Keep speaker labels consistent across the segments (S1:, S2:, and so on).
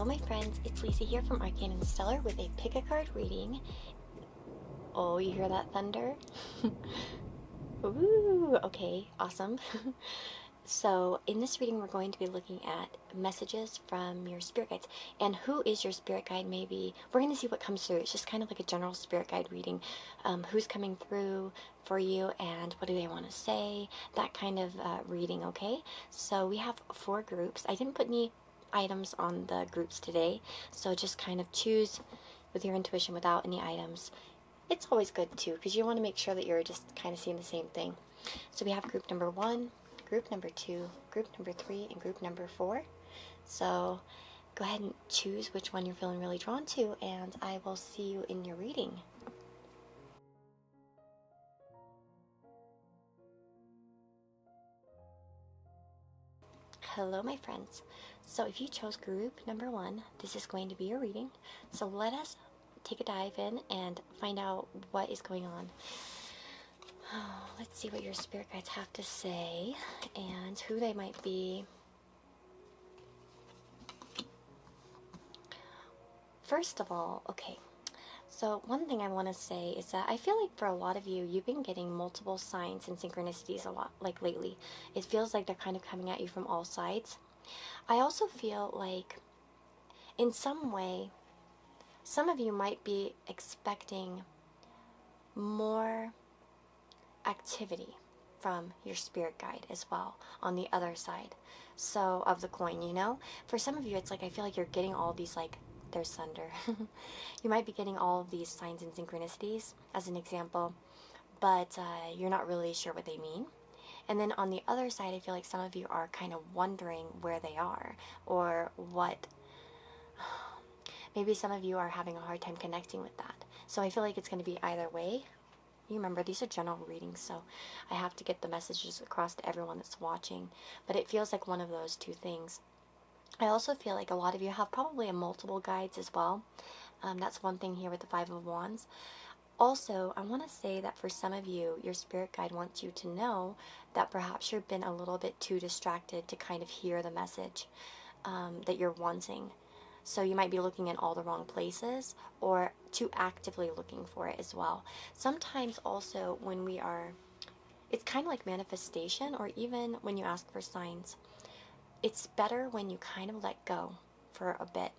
S1: Hello my friends, it's Lisa here from Arcane and Stellar with a pick a card reading. Oh, you hear that thunder? Ooh, okay, awesome. So in this reading we're going to be looking at messages from your spirit guides. And who is your spirit guide? Maybe we're going to see what comes through. It's just kind of like a general spirit guide reading. Who's coming through for you and what do they want to say? That kind of reading, okay? So we have 4 groups. I didn't put any items on the groups today, so just kind of choose with your intuition without any items. It's always good too, because you want to make sure that you're just kind of seeing the same thing. So we have group number 1, group number 2, group number 3, and group number 4. So go ahead and choose which one you're feeling really drawn to, and I will see you in your reading. Hello my friends. So if you chose group number 1, this is going to be your reading. So let us take a dive in and find out what is going on. Oh, let's see what your spirit guides have to say and who they might be. First of all, okay, so one thing I want to say is that I feel like for a lot of you, you've been getting multiple signs and synchronicities a lot, like lately. It feels like they're kind of coming at you from all sides. I also feel like in some way, some of you might be expecting more activity from your spirit guide as well on the other side so of the coin, you know. For some of you it's like I feel like you're getting all these, like, there's thunder. You might be getting all of these signs and synchronicities as an example, but you're not really sure what they mean. And then on the other side I feel like some of you are kind of wondering where they are or what. Maybe some of you are having a hard time connecting with that. So I feel like it's going to be either way. You remember, these are general readings, so I have to get the messages across to everyone that's watching. But it feels like one of those two things. I also feel like a lot of you have probably a multiple guides as well. That's one thing here with the 5 of Wands. Also, I want to say that for some of you, your spirit guide wants you to know that perhaps you've been a little bit too distracted to kind of hear the message that you're wanting. So you might be looking in all the wrong places or too actively looking for it as well. Sometimes also when we are, it's kind of like manifestation, or even when you ask for signs, it's better when you kind of let go for a bit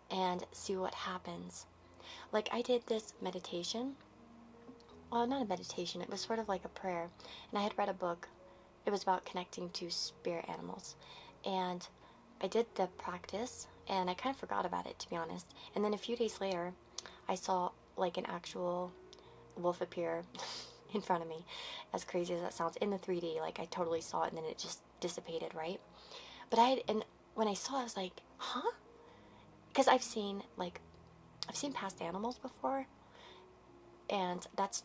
S1: and see what happens. Like I did this meditation, well, not a meditation, it was sort of like a prayer, and I had read a book. It was about connecting to spirit animals, and I did the practice and I kind of forgot about it, to be honest. And then a few days later I saw like an actual wolf appear in front of me. As crazy as that sounds, in the 3D, like I totally saw it and then it just dissipated, right? But and when I saw it I was like, huh? Because I've seen past animals before, and that's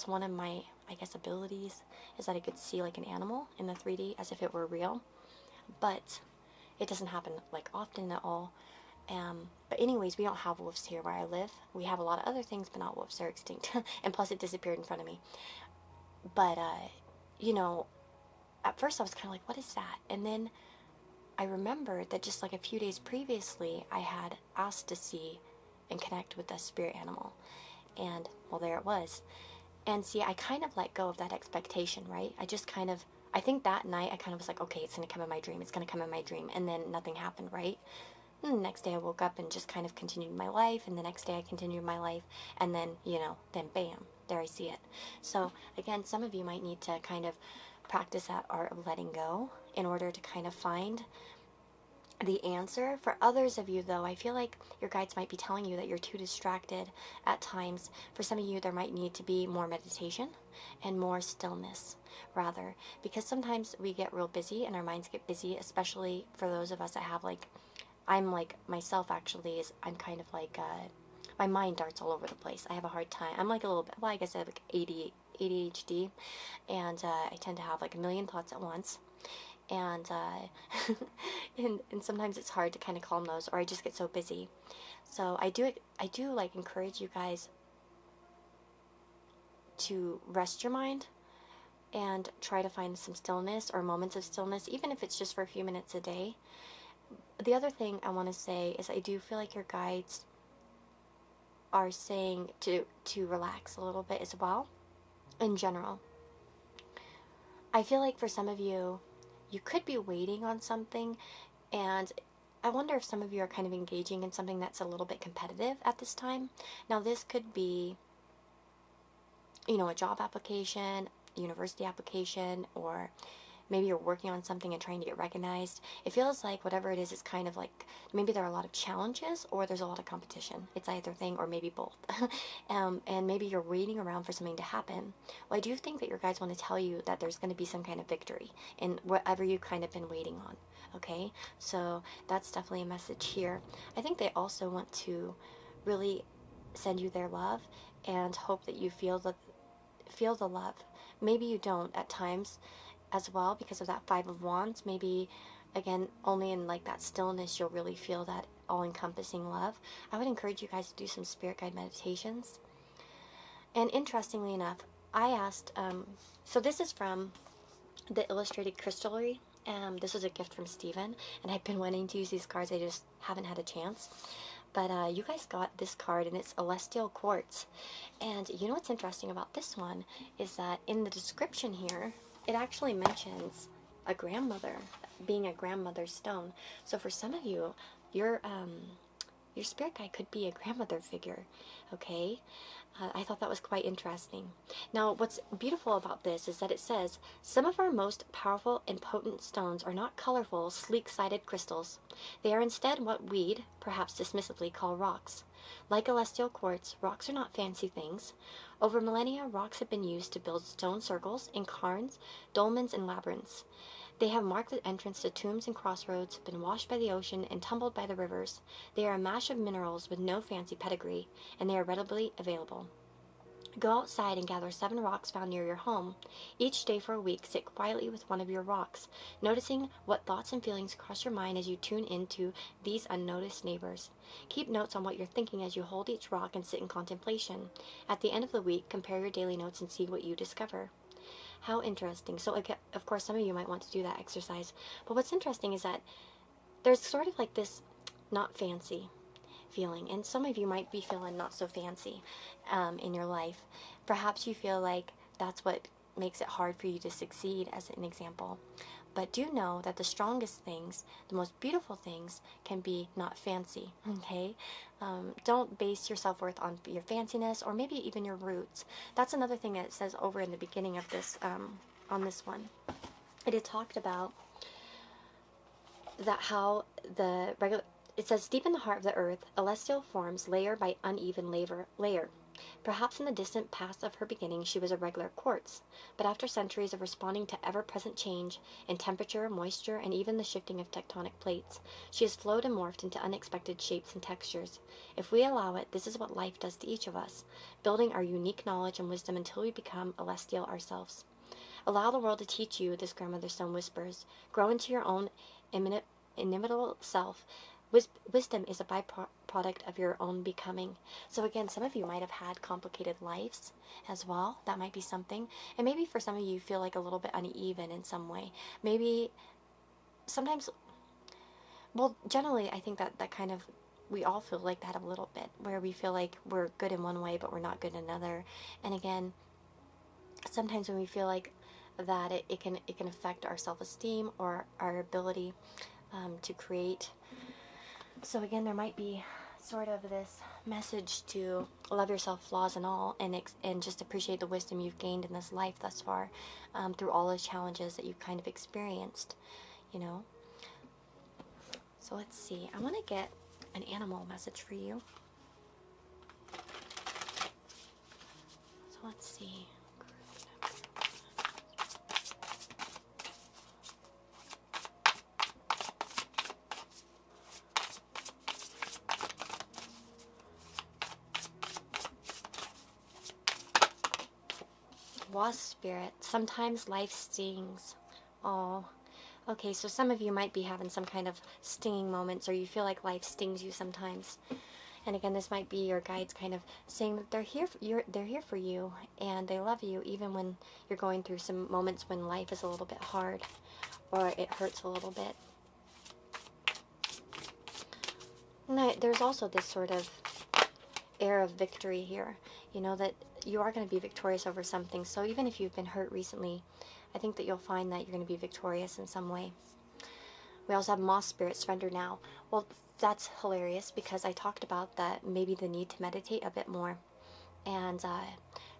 S1: one of my, I guess, abilities, is that I could see like an animal in the 3D as if it were real. But it doesn't happen like often at all. But anyways, we don't have wolves here where I live. We have a lot of other things, but not wolves. They're extinct. And plus it disappeared in front of me. But you know, at first I was kind of like, what is that? And then I remembered that just like a few days previously I had asked to see and connect with a spirit animal, and well, there it was. And see, I kind of let go of that expectation, right? I think that night I kind of was like, okay, it's going to come in my dream. It's going to come in my dream. And then nothing happened, right? And the next day I woke up and just kind of continued my life. And the next day I continued my life. And then, you know, then bam, there I see it. So again, some of you might need to kind of practice that art of letting go in order to kind of find the answer. For others of you though, I feel like your guides might be telling you that you're too distracted at times. For some of you, there might need to be more meditation and more stillness, rather, because sometimes we get real busy and our minds get busy, especially for those of us that have, like, I'm like myself actually, is I'm kind of like my mind darts all over the place. I have a hard time. I'm like a little bit, well, I guess I have like ADHD, and I tend to have like a million thoughts at once. And and sometimes it's hard to kind of calm those, or I just get so busy. So I do like encourage you guys to rest your mind and try to find some stillness or moments of stillness, even if it's just for a few minutes a day. the other thing I want to say is I do feel like your guides are saying to relax a little bit as well, in general. I feel like for some of you, you could be waiting on something, and I wonder if some of you are kind of engaging in something that's a little bit competitive at this time. Now, this could be, you know, a job application, university application, or maybe you're working on something and trying to get recognized. It feels like whatever it is kind of like maybe there are a lot of challenges or there's a lot of competition. It's either thing or maybe both. And maybe you're waiting around for something to happen. Well, I do think that your guides want to tell you that there's going to be some kind of victory in whatever you've kind of been waiting on. Okay? So that's definitely a message here. I think they also want to really send you their love and hope that you feel the love. Maybe you don't at times as well because of that Five of Wands. Maybe, again, only in like that stillness you'll really feel that all-encompassing love. I would encourage you guys to do some spirit guide meditations. And interestingly enough, I asked, so this is from the Illustrated Crystalery. This was a gift from Steven, and I've been wanting to use these cards. I just haven't had a chance. But you guys got this card, and it's Celestial Quartz. And you know what's interesting about this one is that in the description here, it actually mentions a grandmother, being a grandmother's stone. So for some of you, your spirit guide could be a grandmother figure, okay? I thought that was quite interesting. Now, what's beautiful about this is that it says, some of our most powerful and potent stones are not colorful, sleek-sided crystals. They are instead what we'd, perhaps dismissively, call rocks. Like celestial quartz, rocks are not fancy things. Over millennia, rocks have been used to build stone circles in cairns, dolmens, and labyrinths. They have marked the entrance to tombs and crossroads, been washed by the ocean, and tumbled by the rivers. They are a mash of minerals with no fancy pedigree, and they are readily available. Go outside and gather 7 rocks found near your home. Each day for a week, sit quietly with one of your rocks, noticing what thoughts and feelings cross your mind as you tune into these unnoticed neighbors. Keep notes on what you're thinking as you hold each rock and sit in contemplation. At the end of the week, compare your daily notes and see what you discover. How interesting. So, again, of course, some of you might want to do that exercise. But what's interesting is that there's sort of like this not fancy feeling. And some of you might be feeling not so fancy in your life. Perhaps you feel like that's what makes it hard for you to succeed, as an example. But do know that the strongest things, the most beautiful things, can be not fancy, okay? Don't base your self-worth on your fanciness or maybe even your roots. That's another thing that it says over in the beginning of this, on this one. It had talked about that how it says, deep in the heart of the earth, celestial forms layer by uneven layer. Perhaps in the distant past of her beginning she was a regular quartz, but after centuries of responding to ever-present change in temperature, moisture, and even the shifting of tectonic plates, she has flowed and morphed into unexpected shapes and textures. If we allow it, this is what life does to each of us, building our unique knowledge and wisdom until we become celestial ourselves. Allow the world to teach you, this grandmother stone whispers. Grow into your own inimitable self. Wisdom is a byproduct of your own becoming. So again, some of you might have had complicated lives as well. That might be something. And maybe for some of you feel like a little bit uneven in some way. Maybe sometimes, well, generally I think that kind of, we all feel like that a little bit, where we feel like we're good in one way but we're not good in another. And again, sometimes when we feel like that, it can affect our self-esteem or our ability to create. So again, there might be sort of this message to love yourself, flaws and all, and just appreciate the wisdom you've gained in this life thus far, through all those challenges that you've kind of experienced, you know. So let's see. I want to get an animal message for you. So let's see. Wasp spirit. Sometimes life stings. Oh, okay, so some of you might be having some kind of stinging moments, or you feel like life stings you sometimes. And again, this might be your guides kind of saying that they're here for you, and they love you even when you're going through some moments when life is a little bit hard, or it hurts a little bit. No, there's also this sort of air of victory here, you know, that you are going to be victorious over something. So even if you've been hurt recently, I think that you'll find that you're going to be victorious in some way. We also have Moss Spirit, surrender now. Well, that's hilarious because I talked about that, maybe the need to meditate a bit more and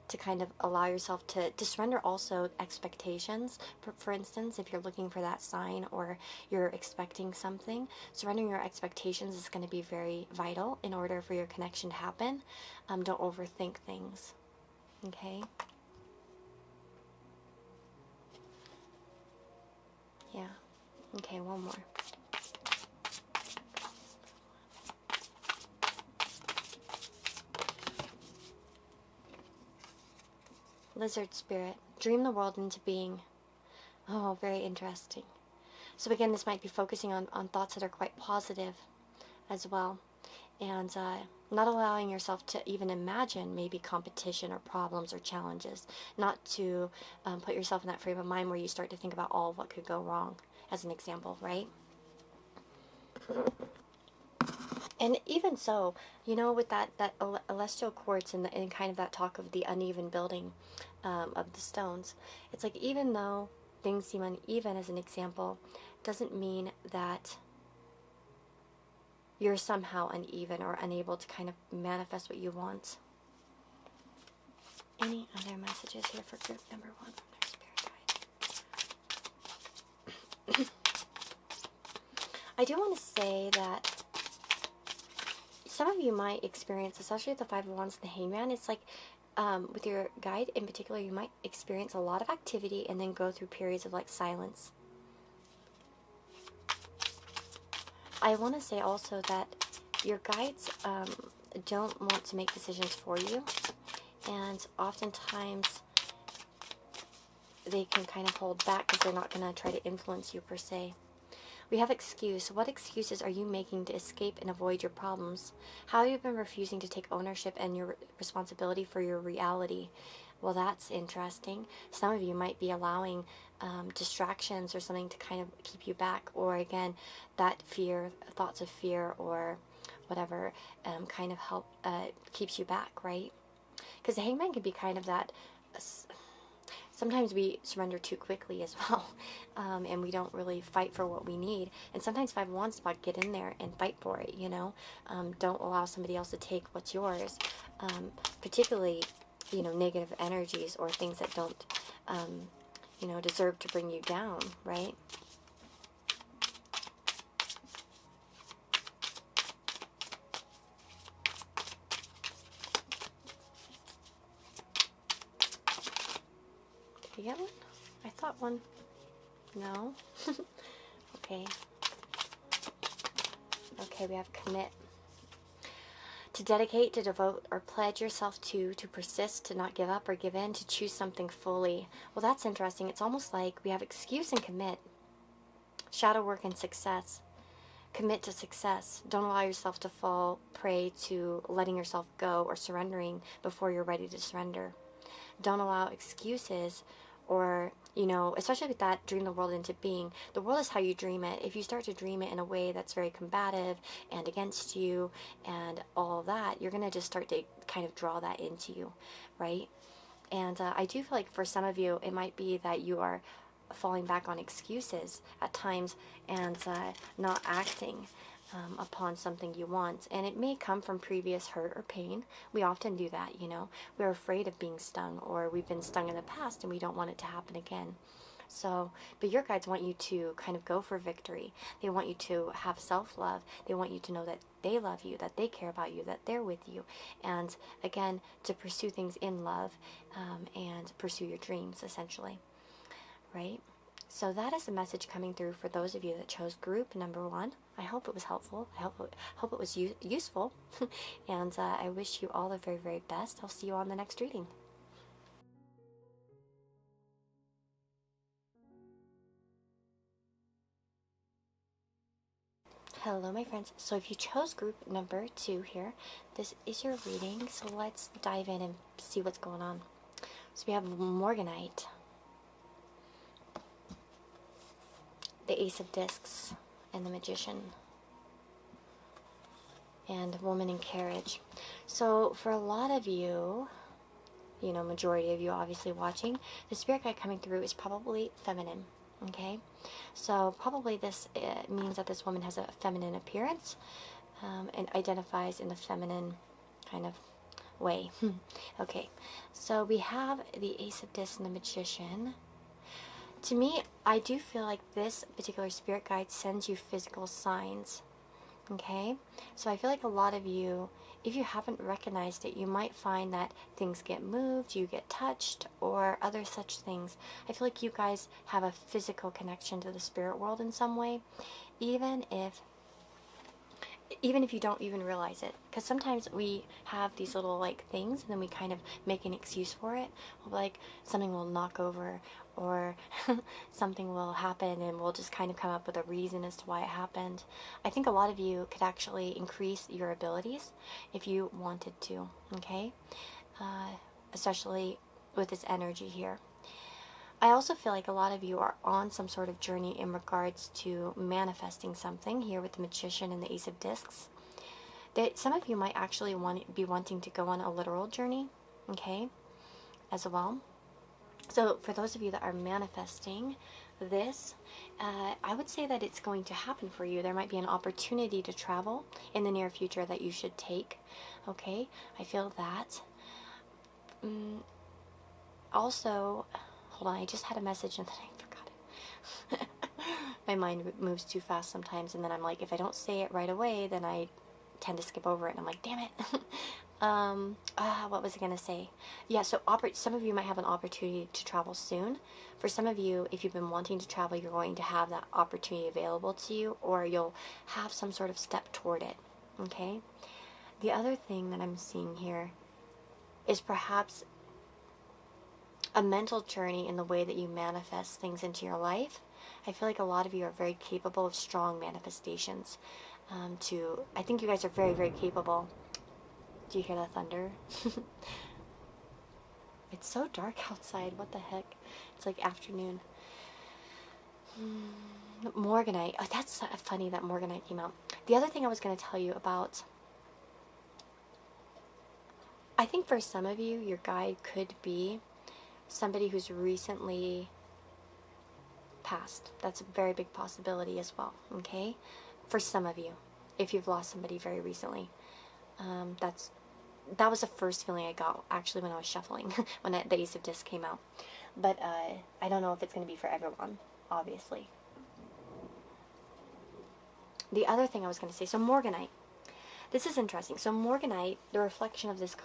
S1: to kind of allow yourself to surrender also expectations. For instance, if you're looking for that sign or you're expecting something, surrendering your expectations is going to be very vital in order for your connection to happen. Don't overthink things. Okay? Yeah. Okay, one more. Lizard Spirit, dream the world into being. Oh, very interesting. So again, this might be focusing on thoughts that are quite positive as well. And not allowing yourself to even imagine maybe competition or problems or challenges. Not to put yourself in that frame of mind where you start to think about all of what could go wrong, as an example, right? And even so, you know, with that celestial quartz and kind of that talk of the uneven building of the stones, it's like even though things seem uneven, as an example, doesn't mean that you're somehow uneven or unable to kind of manifest what you want. Any other messages here for group number 1 from their spirit guide? I do want to say that some of you might experience, especially with the Five of Wands and the Hangman, it's like with your guide in particular, you might experience a lot of activity and then go through periods of like silence. I want to say also that your guides don't want to make decisions for you, and oftentimes they can kind of hold back because they're not going to try to influence you per se. We have excuse. What excuses are you making to escape and avoid your problems? How have you been refusing to take ownership and your responsibility for your reality? Well, that's interesting. Some of you might be allowing distractions or something to kind of keep you back, or again, that fear, thoughts of fear or whatever kind of help keeps you back, right? Because the Hangman can be kind of that. Sometimes we surrender too quickly as well, and we don't really fight for what we need. And sometimes Five of Wands is about get in there and fight for it, you know. Don't allow somebody else to take what's yours, particularly, you know, negative energies or things that don't, you know, deserve to bring you down, right? Did you get one? I thought one. No? Okay. Okay, we have commit. To dedicate, to devote, or pledge yourself to persist, to not give up or give in, to choose something fully. Well, that's interesting. It's almost like we have excuse and commit. Shadow work and success. Commit to success. Don't allow yourself to fall prey to letting yourself go or surrendering before you're ready to surrender. Don't allow excuses or, you know, especially with that dream the world into being. The world is how you dream it. If you start to dream it in a way that's very combative and against you and all of that, you're going to just start to kind of draw that into you, right? And I do feel like for some of you, it might be that you are falling back on excuses at times and not acting upon something you want. And it may come from previous hurt or pain. We often do that, you know. We're afraid of being stung, or we've been stung in the past and we don't want it to happen again. So, but your guides want you to kind of go for victory. They want you to have self-love. They want you to know that they love you, that they care about you, that they're with you. And again, to pursue things in love and pursue your dreams, essentially. Right? So that is the message coming through for those of you that chose group number 1. I hope it was helpful. I hope it was useful. And I wish you all the very, very best. I'll see you on the next reading. Hello, my friends. So if you chose group number 2 here, this is your reading. So let's dive in and see what's going on. So we have Morganite, the Ace of Discs, and the Magician. and woman in carriage. So for a lot of you, you know, majority of you obviously watching, the spirit guide coming through is probably feminine. Okay, so probably this means that this woman has a feminine appearance, and identifies in a feminine kind of way. Okay, so we have the Ace of Discs and the Magician. To me, I do feel like this particular spirit guide sends you physical signs. Okay, so I feel like a lot of you, if you haven't recognized it, you might find that things get moved, you get touched, or other such things. I feel like you guys have a physical connection to the spirit world in some way, even if you don't even realize it. Because sometimes we have these little like things and then we kind of make an excuse for it. Like something will knock over, or something will happen, and we'll just kind of come up with a reason as to why it happened. I think a lot of you could actually increase your abilities if you wanted to, okay? Especially with this energy here. I also feel like a lot of you are on some sort of journey in regards to manifesting something here with the Magician and the Ace of Discs. That some of you might actually be wanting to go on a literal journey, okay, as well. So for those of you that are manifesting this, I would say that it's going to happen for you. There might be an opportunity to travel in the near future that you should take, okay? I feel that. Also, hold on, I just had a message and then I forgot it. My mind moves too fast sometimes, and then I'm like, if I don't say it right away, then I tend to skip over it, and I'm like, damn it. What was I going to say? Yeah, so some of you might have an opportunity to travel soon. For some of you, if you've been wanting to travel, you're going to have that opportunity available to you, or you'll have some sort of step toward it, okay? The other thing that I'm seeing here is perhaps a mental journey in the way that you manifest things into your life. I feel like a lot of you are very capable of strong manifestations. I think you guys are very, very capable. Do you hear that thunder? It's so dark outside. What the heck? It's like afternoon. Morganite. Oh, that's funny that Morganite came out. The other thing I was going to tell you about, I think for some of you, your guide could be somebody who's recently passed. That's a very big possibility as well, okay? For some of you, if you've lost somebody very recently. That was the first feeling I got, actually, when I was shuffling, when the Ace of Discs came out. But I don't know if it's going to be for everyone, obviously. The other thing I was going to say, so Morganite. This is interesting. So Morganite, the reflection of this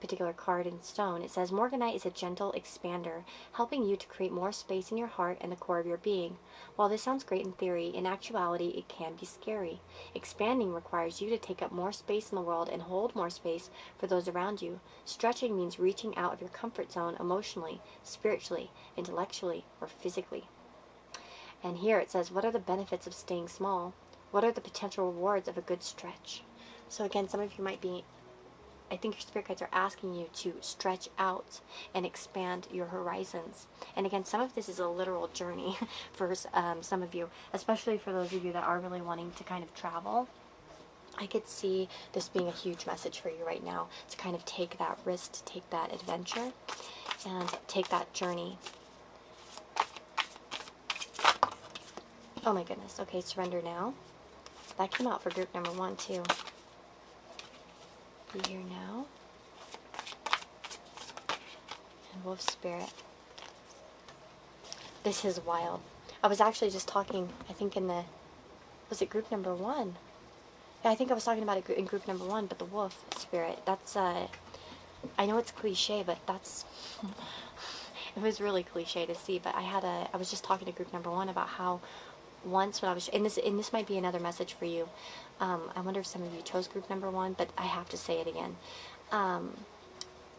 S1: particular card in stone, it says, Morganite is a gentle expander, helping you to create more space in your heart and the core of your being. While this sounds great in theory, in actuality, it can be scary. Expanding requires you to take up more space in the world and hold more space for those around you. Stretching means reaching out of your comfort zone emotionally, spiritually, intellectually, or physically. And here it says, what are the benefits of staying small? What are the potential rewards of a good stretch? So again, some of you might be, I think your spirit guides are asking you to stretch out and expand your horizons. And again, some of this is a literal journey for some of you, especially for those of you that are really wanting to kind of travel. I could see this being a huge message for you right now, to kind of take that risk, to take that adventure, and take that journey. Oh my goodness. Okay, surrender now. That came out for group number 1 too. Be here now. And Wolf Spirit. This is wild. I was actually just talking, I think was it group number 1? Yeah, I think I was talking about it in group number 1, but the Wolf Spirit, that's, I know it's cliche, but that's, it was really cliche to see, but I was just talking to group number 1 about how once when I was, and this might be another message for you. I wonder if some of you chose group number 1, but I have to say it again.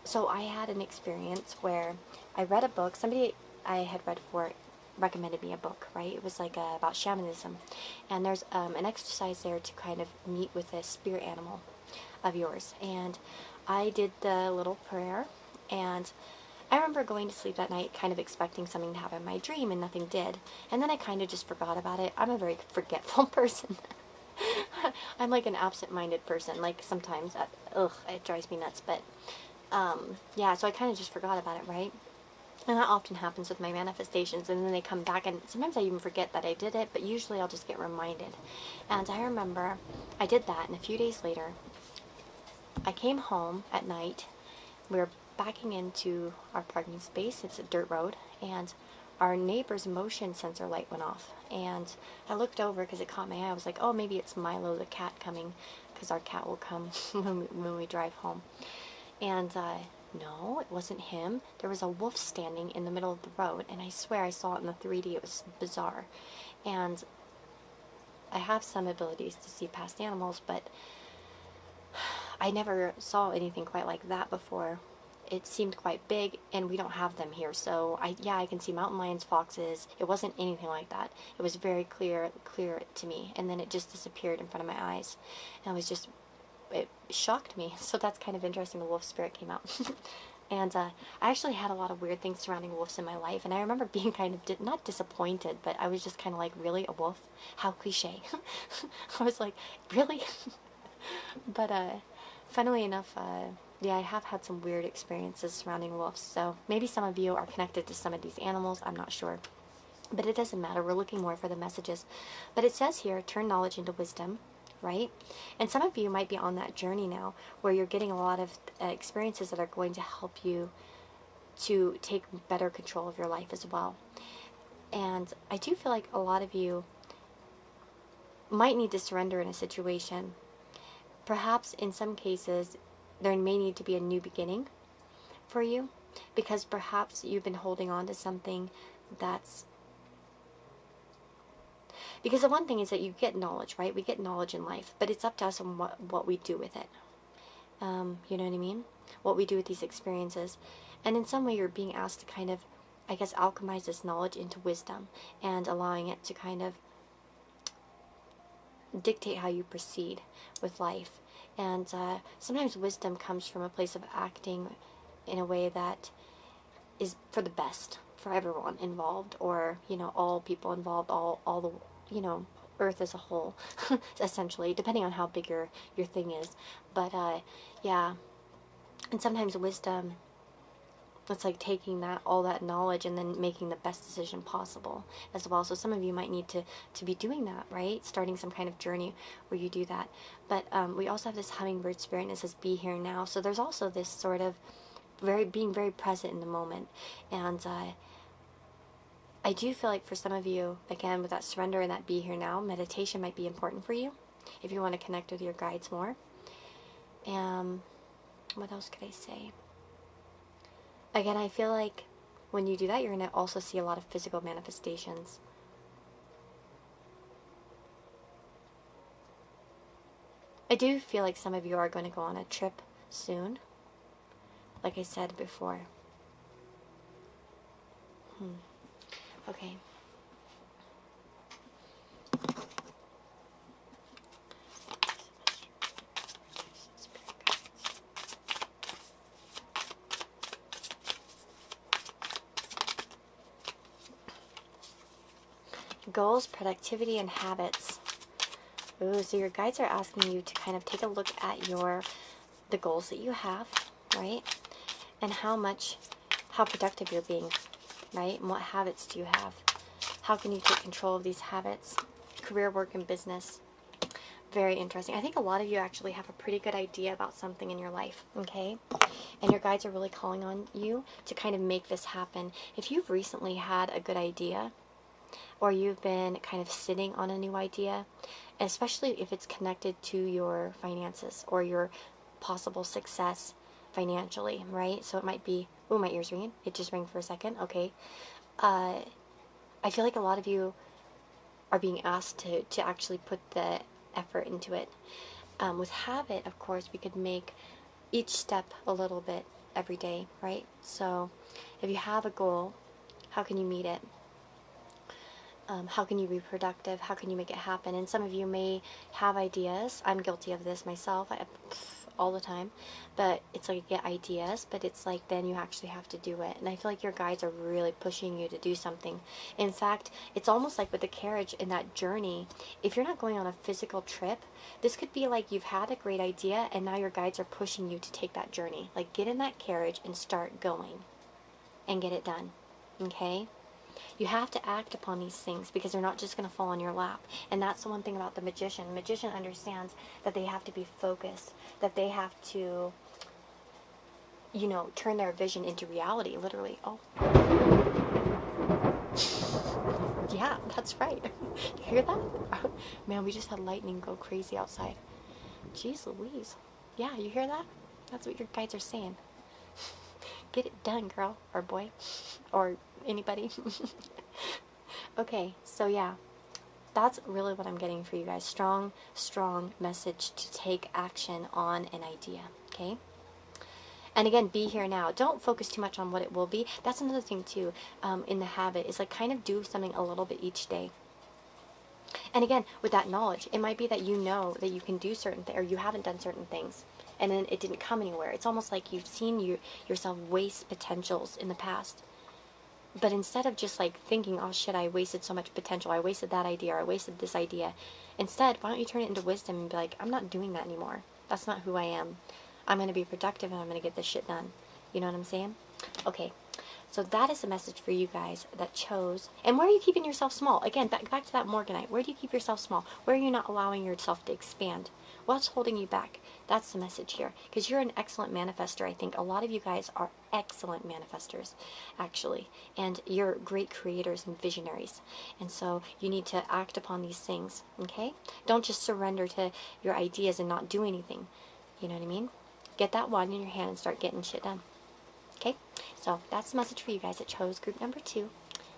S1: So I had an experience where I read a book. Somebody I had read for recommended me a book, right? It was like about shamanism, and there's an exercise there to kind of meet with a spirit animal of yours. And I did the little prayer, and I remember going to sleep that night kind of expecting something to happen in my dream, and nothing did. And then I kind of just forgot about it. I'm a very forgetful person. I'm like an absent-minded person. Like sometimes, it drives me nuts. But yeah, so I kind of just forgot about it, right? And that often happens with my manifestations, and then they come back, and sometimes I even forget that I did it, but usually I'll just get reminded. And I remember I did that, and a few days later, I came home at night. We were backing into our parking space. It's a dirt road, and our neighbor's motion sensor light went off. And I looked over because it caught my eye. I was like, oh, maybe it's Milo the cat coming, because our cat will come when we drive home. And no, it wasn't him. There was a wolf standing in the middle of the road, and I swear I saw it in the 3D. It was bizarre. And I have some abilities to see past animals, but I never saw anything quite like that before. It seemed quite big, and we don't have them here. So I can see mountain lions, foxes. It wasn't anything like that. It was very clear to me, and then it just disappeared in front of my eyes, and it shocked me. So that's kind of interesting. The wolf spirit came out. And I actually had a lot of weird things surrounding wolves in my life, and I remember being kind of not disappointed, but I was just kind of like, really, a wolf? How cliche. I was like, really? But funnily enough, yeah, I have had some weird experiences surrounding wolves, so maybe some of you are connected to some of these animals. I'm not sure, but it doesn't matter. We're looking more for the messages. But it says here, turn knowledge into wisdom, right? And some of you might be on that journey now where you're getting a lot of experiences that are going to help you to take better control of your life as well. And I do feel like a lot of you might need to surrender in a situation. Perhaps in some cases there may need to be a new beginning for you, because perhaps you've been holding on to something that's... Because the one thing is that you get knowledge, right? We get knowledge in life, but it's up to us on what we do with it. You know what I mean? What we do with these experiences. And in some way you're being asked to kind of, I guess, alchemize this knowledge into wisdom, and allowing it to kind of dictate how you proceed with life. And sometimes wisdom comes from a place of acting in a way that is for the best for everyone involved, or, you know, all people involved, all the, you know, earth as a whole, essentially, depending on how big your thing is. But yeah, and sometimes wisdom, it's like taking all that knowledge and then making the best decision possible as well. So some of you might need to be doing that, right? Starting some kind of journey where you do that. But we also have this hummingbird spirit, and it says, be here now. So there's also this sort of being very present in the moment. And I do feel like for some of you, again, with that surrender and that be here now, meditation might be important for you if you want to connect with your guides more. What else could I say? Again, I feel like when you do that, you're going to also see a lot of physical manifestations. I do feel like some of you are going to go on a trip soon, like I said before. Okay. Goals, productivity, and habits. Ooh, so your guides are asking you to kind of take a look at the goals that you have, right? And how productive you're being, right? And what habits do you have? How can you take control of these habits? Career, work, and business. Very interesting. I think a lot of you actually have a pretty good idea about something in your life, okay? And your guides are really calling on you to kind of make this happen. If you've recently had a good idea, or you've been kind of sitting on a new idea, especially if it's connected to your finances or your possible success financially, right? So it might be, oh, my ear's ringing. It just rang for a second. Okay. I feel like a lot of you are being asked to actually put the effort into it. With habit, of course, we could make each step a little bit every day, right? So if you have a goal, how can you meet it? How can you be productive? How can you make it happen? And some of you may have ideas. I'm guilty of this myself. all the time, but it's like you get ideas, but it's like then you actually have to do it. And I feel like your guides are really pushing you to do something. In fact, it's almost like with the carriage in that journey, if you're not going on a physical trip, this could be like you've had a great idea and now your guides are pushing you to take that journey. Like get in that carriage and start going and get it done. Okay? You have to act upon these things because they're not just going to fall on your lap. And that's the one thing about the magician. The magician understands that they have to be focused, that they have to, you know, turn their vision into reality, literally. Oh. Yeah, that's right. You hear that? Man, we just had lightning go crazy outside. Jeez Louise. Yeah, you hear that? That's what your guides are saying. Get it done, girl, or boy, or anybody. Okay, so yeah, that's really what I'm getting for you guys. Strong, strong message to take action on an idea, okay? And again, be here now. Don't focus too much on what it will be. That's another thing too, in the habit, is like kind of do something a little bit each day. And again, with that knowledge, it might be that you know that you can do certain things, or you haven't done certain things, and then it didn't come anywhere. It's almost like you've seen yourself waste potentials in the past. But instead of just like thinking, oh shit, I wasted so much potential, I wasted that idea, or I wasted this idea, instead, why don't you turn it into wisdom and be like, I'm not doing that anymore. That's not who I am. I'm going to be productive and I'm going to get this shit done. You know what I'm saying? Okay. So that is a message for you guys that chose. And where are you keeping yourself small? Again, back to that Morganite. Where do you keep yourself small? Where are you not allowing yourself to expand? What's holding you back? That's the message here. Because you're an excellent manifester. I think a lot of you guys are excellent manifestors, actually. And you're great creators and visionaries. And so you need to act upon these things, okay? Don't just surrender to your ideas and not do anything. You know what I mean? Get that wand in your hand and start getting shit done. Okay, so that's the message for you guys that chose group number 2.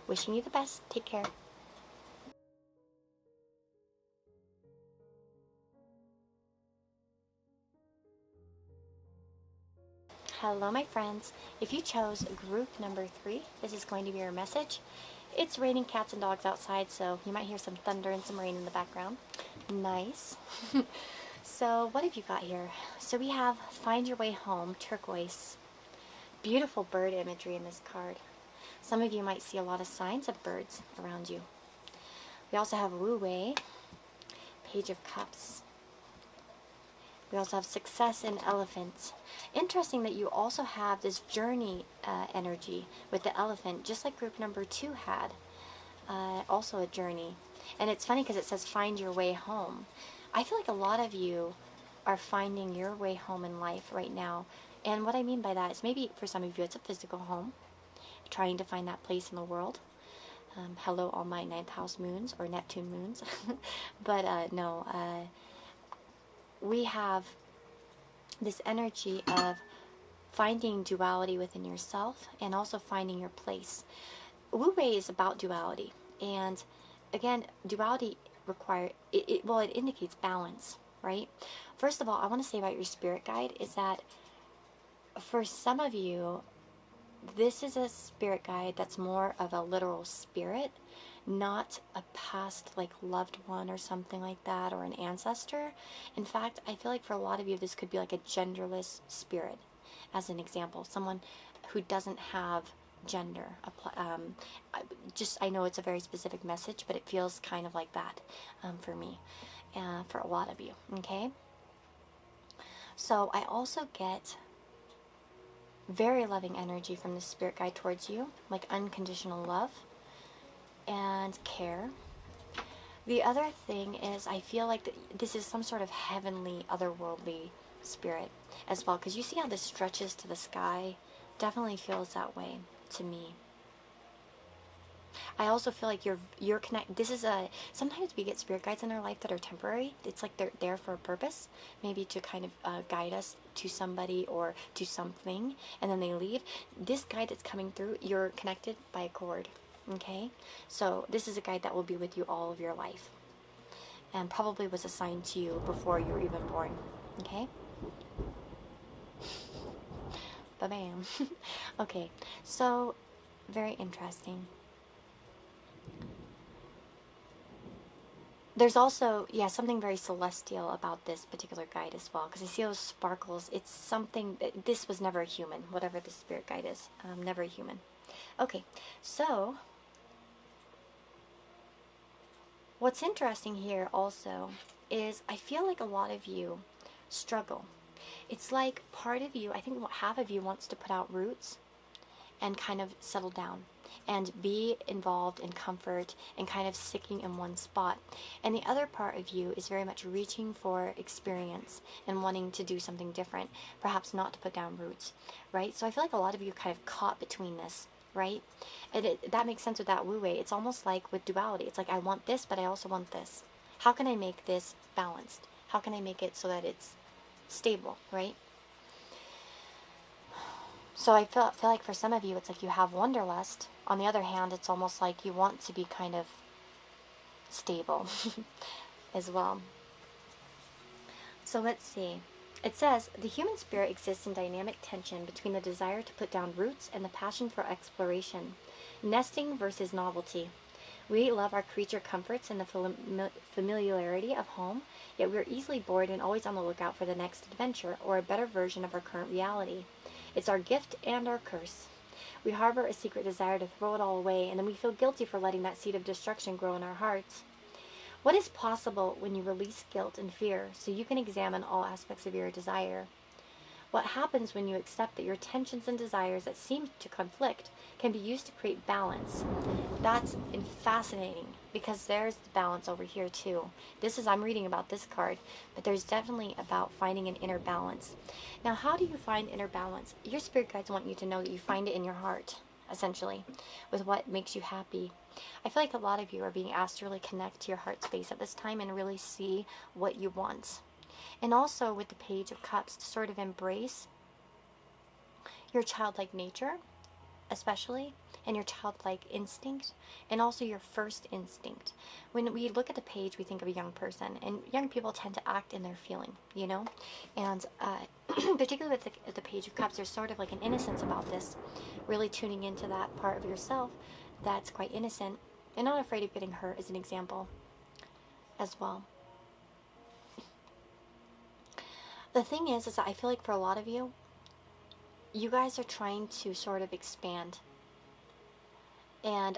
S1: Wishing you the best. Take care. Hello, my friends. If you chose group number 3, this is going to be your message. It's raining cats and dogs outside, so you might hear some thunder and some rain in the background. Nice. So what have you got here? So we have Find Your Way Home, turquoise. Beautiful bird imagery in this card. Some of you might see a lot of signs of birds around you. We also have Wu Wei, Page of Cups. We also have Success and Elephant. Interesting that you also have this journey energy with the elephant, just like group number 2 had. Also a journey. And it's funny because it says find your way home. I feel like a lot of you are finding your way home in life right now. And what I mean by that is maybe for some of you it's a physical home, trying to find that place in the world. Hello, all my 9th house moons or Neptune moons. But we have this energy of finding duality within yourself and also finding your place. Wu Wei is about duality. And again, duality it indicates balance, right? First of all, I want to say about your spirit guide is that for some of you, this is a spirit guide that's more of a literal spirit, not a past like loved one or something like that, or an ancestor. In fact, I feel like for a lot of you, this could be like a genderless spirit, as an example, someone who doesn't have gender. I know it's a very specific message, but it feels kind of like that for me, for a lot of you, okay? So I also get very loving energy from the spirit guide towards you, like unconditional love and care. The other thing is I feel like this is some sort of heavenly, otherworldly spirit as well, because you see how this stretches to the sky. Definitely feels that way to me. I also feel like you're connected. Sometimes we get spirit guides in our life that are temporary. It's like they're there for a purpose, maybe to kind of guide us to somebody or to something, and then they leave. This guide that's coming through, you're connected by a cord, okay? So this is a guide that will be with you all of your life, and probably was assigned to you before you were even born, okay? Ba-bam. Okay, so very interesting. There's also, yeah, something very celestial about this particular guide as well, because I see those sparkles. It's something, this was never a human, whatever the spirit guide is, never a human. Okay, so what's interesting here also is I feel like a lot of you struggle. It's like part of you, I think half of you wants to put out roots and kind of settle down and be involved in comfort and kind of sticking in one spot. And the other part of you is very much reaching for experience and wanting to do something different, perhaps not to put down roots, right? So I feel like a lot of you kind of caught between this, right? And that makes sense with that Wu Wei. It's almost like with duality. It's like, I want this, but I also want this. How can I make this balanced? How can I make it so that it's stable, right? So I feel like for some of you, it's like you have wanderlust. On the other hand, it's almost like you want to be kind of stable as well. So let's see. It says, the human spirit exists in dynamic tension between the desire to put down roots and the passion for exploration. Nesting versus novelty. We love our creature comforts and the familiarity of home, yet we are easily bored and always on the lookout for the next adventure or a better version of our current reality. It's our gift and our curse. We harbor a secret desire to throw it all away, and then we feel guilty for letting that seed of destruction grow in our hearts. What is possible when you release guilt and fear so you can examine all aspects of your desire? What happens when you accept that your tensions and desires that seem to conflict can be used to create balance? That's fascinating, because there's the balance over here too. I'm reading about this card, but there's definitely about finding an inner balance. Now, how do you find inner balance? Your spirit guides want you to know that you find it in your heart, essentially, with what makes you happy. I feel like a lot of you are being asked to really connect to your heart space at this time and really see what you want. And also with the Page of Cups, to sort of embrace your childlike nature, especially, and your childlike instinct, and also your first instinct. When we look at the page, we think of a young person, and young people tend to act in their feeling, you know? And particularly with the Page of Cups, there's sort of like an innocence about this, really tuning into that part of yourself that's quite innocent and not afraid of getting hurt, as an example, as well. The thing is that I feel like for a lot of you, you guys are trying to sort of expand. And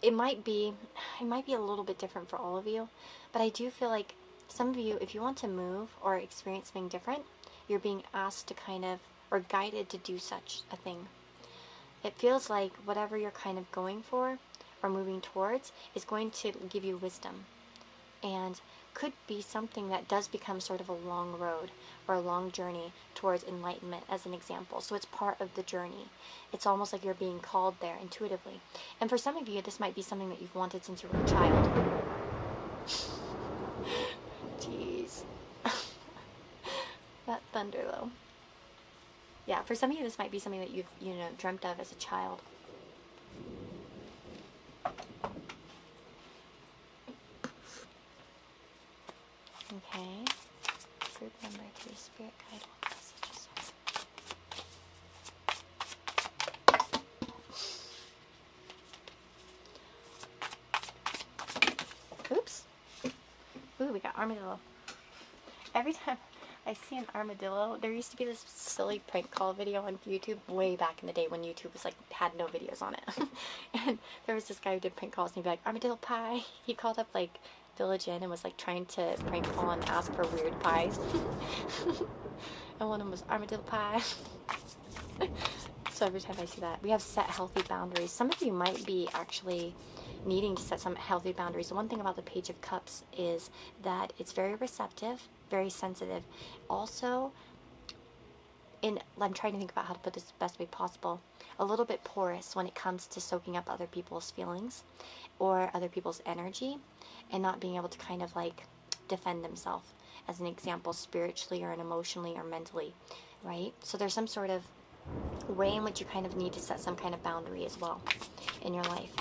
S1: it might be a little bit different for all of you, but I do feel like some of you, if you want to move or experience something different, you're being asked to kind of, or guided to do such a thing. It feels like whatever you're kind of going for or moving towards is going to give you wisdom, and could be something that does become sort of a long road or a long journey towards enlightenment, as an example. So it's part of the journey. It's almost like you're being called there intuitively. And for some of you, this might be something that you've wanted since you were a child. Jeez. That thunder, though. Yeah, for some of you, this might be something that you've, dreamt of as a child. Okay. Group number 3, spirit guide, what messages are. Oops. Ooh, we got armadillo. Every time I see an armadillo, there used to be this silly prank call video on YouTube way back in the day when YouTube was like, had no videos on it. And there was this guy who did prank calls and he'd be like, armadillo pie. He called up like Village Inn and was like trying to prank call and ask for weird pies. And one of them was armadillo pie. So every time I see that, we have set healthy boundaries. Some of you might be actually needing to set some healthy boundaries. The one thing about the Page of Cups is that it's very receptive, very sensitive. Also, I'm trying to think about how to put this the best way possible, a little bit porous when it comes to soaking up other people's feelings or other people's energy, and not being able to kind of like defend themselves, as an example, spiritually or emotionally or mentally, right? So there's some sort of way in which you kind of need to set some kind of boundary as well in your life.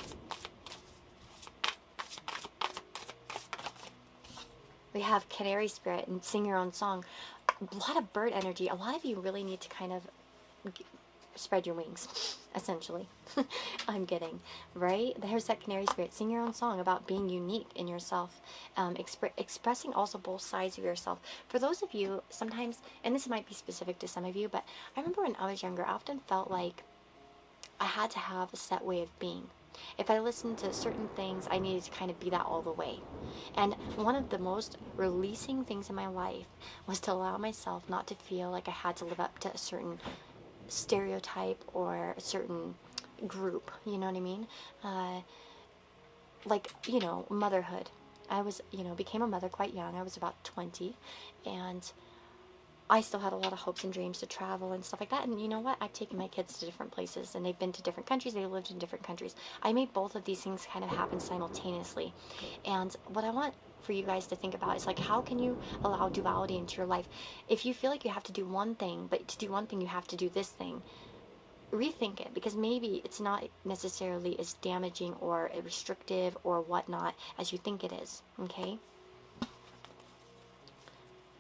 S1: We have Canary Spirit and sing your own song. A lot of bird energy. A lot of you really need to kind of spread your wings essentially. I'm getting, right? There's that canary spirit. Sing your own song about being unique in yourself. Expressing also both sides of yourself. For those of you, sometimes, and this might be specific to some of you, but I remember when I was younger, I often felt like I had to have a set way of being. If I listened to certain things, I needed to kind of be that all the way. And one of the most releasing things in my life was to allow myself not to feel like I had to live up to a certain stereotype or a certain group, you know what I mean? Like, you know, motherhood. I was, you know, became a mother quite young. I was about 20, and I still had a lot of hopes and dreams to travel and stuff like that. And you know what? I've taken my kids to different places, and they've been to different countries. They lived in different countries. I made both of these things kind of happen simultaneously. And what I want for you guys to think about is like, how can you allow duality into your life? If you feel like you have to do one thing, but to do one thing you have to do this thing, rethink it, because maybe it's not necessarily as damaging or restrictive or whatnot as you think it is. Okay?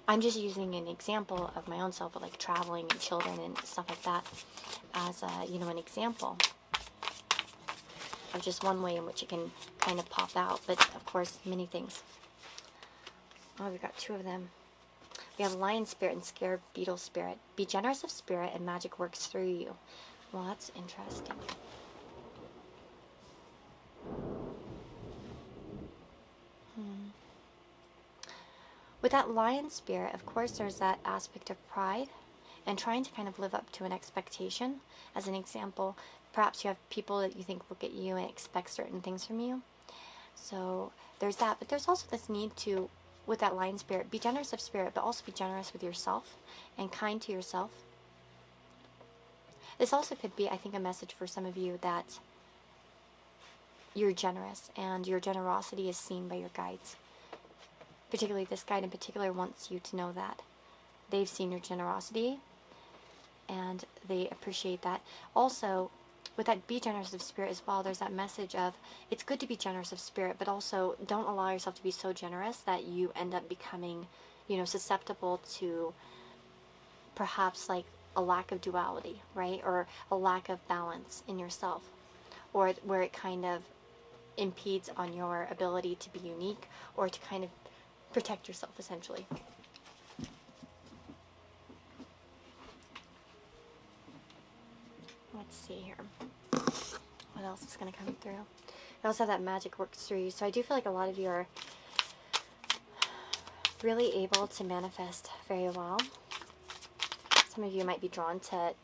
S1: I'm just using an example of my own self, like traveling and children and stuff like that, as you know, an example of just one way in which it can kind of pop out. But of course, many things. Oh, we've got two of them. We have lion spirit and scarab beetle spirit. Be generous of spirit, and magic works through you. Well, that's interesting. With that lion spirit, of course, there's that aspect of pride and trying to kind of live up to an expectation. As an example, perhaps you have people that you think look at you and expect certain things from you. So there's that. But there's also this need to, with that lion spirit, be generous of spirit, but also be generous with yourself and kind to yourself. This also could be, I think, a message for some of you that you're generous and your generosity is seen by your guides. Particularly this guide in particular wants you to know that they've seen your generosity and they appreciate that. Also, with that be generous of spirit as well, there's that message of it's good to be generous of spirit, but also don't allow yourself to be so generous that you end up becoming, you know, susceptible to perhaps like a lack of duality, right? Or a lack of balance in yourself, or where it kind of impedes on your ability to be unique or to kind of protect yourself, essentially. Let's see here. What else is going to come through? I also have that magic works through you. So I do feel like a lot of you are really able to manifest very well. Some of you might be drawn to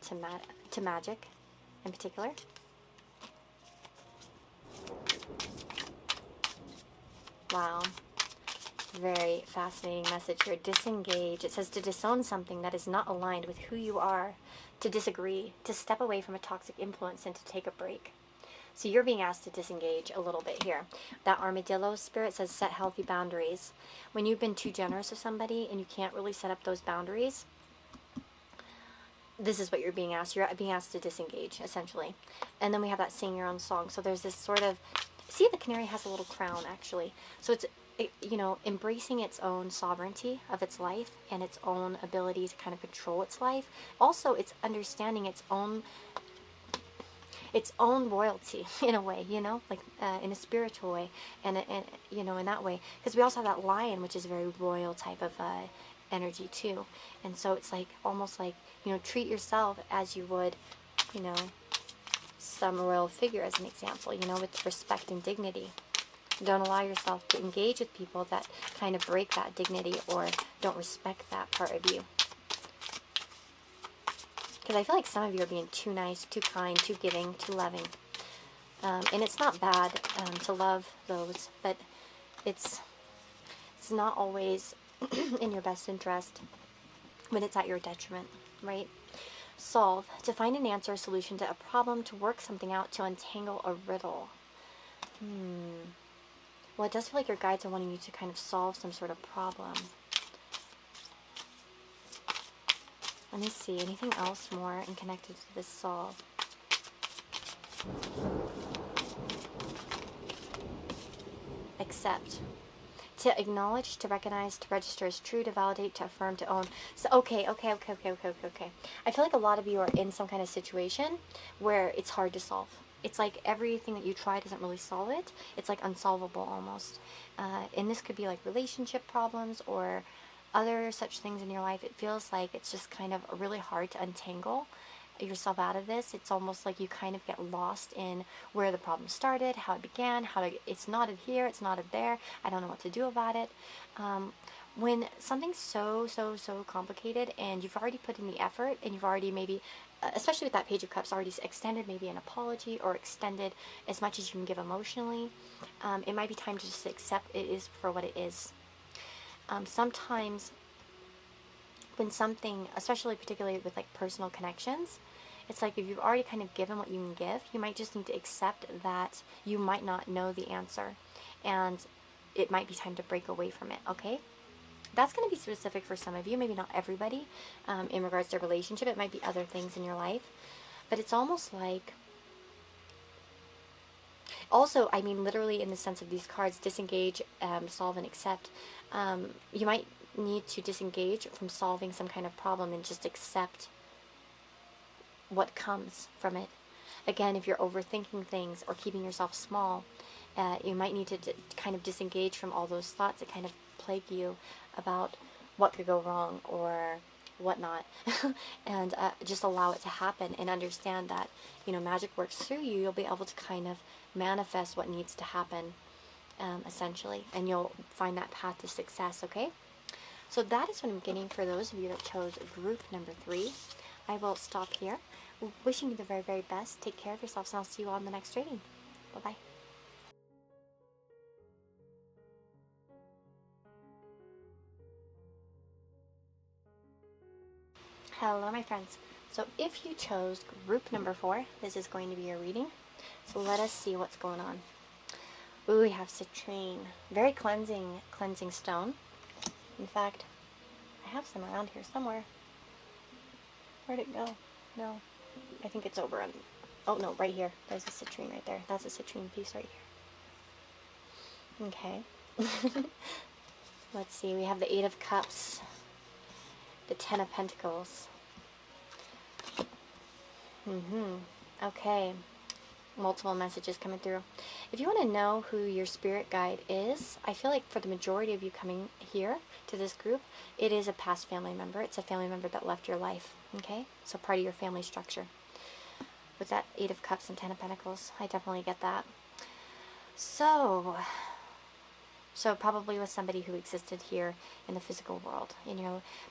S1: magic in particular. Wow. Very fascinating message here. Disengage. It says to disown something that is not aligned with who you are, to disagree, to step away from a toxic influence, and to take a break. So you're being asked to disengage a little bit here. That armadillo spirit says set healthy boundaries. When you've been too generous with somebody and you can't really set up those boundaries, this is what you're being asked. You're being asked to disengage, essentially. And then we have that sing your own song. So there's this sort of, see, the canary has a little crown, actually. So it's, you know, embracing its own sovereignty of its life and its own ability to kind of control its life. Also, it's understanding its own royalty in a way, you know, like in a spiritual way, and you know, in that way. Because we also have that lion, which is a very royal type of energy too. And so it's like almost like, you know, treat yourself as you would, you know, some royal figure, as an example, you know, with respect and dignity. Don't allow yourself to engage with people that kind of break that dignity or don't respect that part of you. Because I feel like some of you are being too nice, too kind, too giving, too loving. And it's not bad to love those, but it's not always in your best interest when it's at your detriment, right? Solve. To find an answer, a solution to a problem, to work something out, to untangle a riddle. Well, it does feel like your guides are wanting you to kind of solve some sort of problem. Let me see, anything else more and connected to this solve? Accept. To acknowledge, to recognize, to register as true, to validate, to affirm, to own. So, okay. I feel like a lot of you are in some kind of situation where it's hard to solve. It's like everything that you try doesn't really solve it. It's like unsolvable almost. And this could be like relationship problems or other such things in your life. It feels like it's just kind of really hard to untangle yourself out of this. It's almost like you kind of get lost in where the problem started, how it began, it's knotted here, it's knotted there, I don't know what to do about it. When something's so complicated and you've already put in the effort and you've already maybe, especially with that Page of Cups, already extended maybe an apology or extended as much as you can give emotionally, it might be time to just accept it is for what it is. Sometimes when something, especially particularly with like personal connections, it's like if you've already kind of given what you can give, you might just need to accept that you might not know the answer and it might be time to break away from it, okay? That's going to be specific for some of you, maybe not everybody. In regards to relationship, it might be other things in your life, but it's almost like, also, I mean literally in the sense of these cards, disengage, solve, and accept. You might need to disengage from solving some kind of problem and just accept what comes from it. Again, if you're overthinking things or keeping yourself small, you might need to kind of disengage from all those thoughts that kind of plague you about what could go wrong or whatnot, and just allow it to happen and understand that, you know, magic works through you. You'll be able to kind of manifest what needs to happen, essentially, and you'll find that path to success, okay? So that is what I'm getting for those of you that chose group number 3. I will stop here. Wishing you the very, very best. Take care of yourselves, and I'll see you all in the next reading. Bye-bye. Hello, my friends. So if you chose group number 4, this is going to be your reading. So let us see what's going on. Ooh, we have citrine. Very cleansing stone. In fact, I have some around here somewhere. Where'd it go? No. I think it's over on... Oh, no, right here. There's a citrine right there. That's a citrine piece right here. Okay. Let's see. We have the 8 of Cups. The 10 of Pentacles. Okay. Multiple messages coming through. If you want to know who your spirit guide is, I feel like for the majority of you coming here to this group, it is a past family member. It's a family member that left your life. Okay? So part of your family structure. With that 8 of Cups and 10 of Pentacles, I definitely get that. So probably with somebody who existed here in the physical world,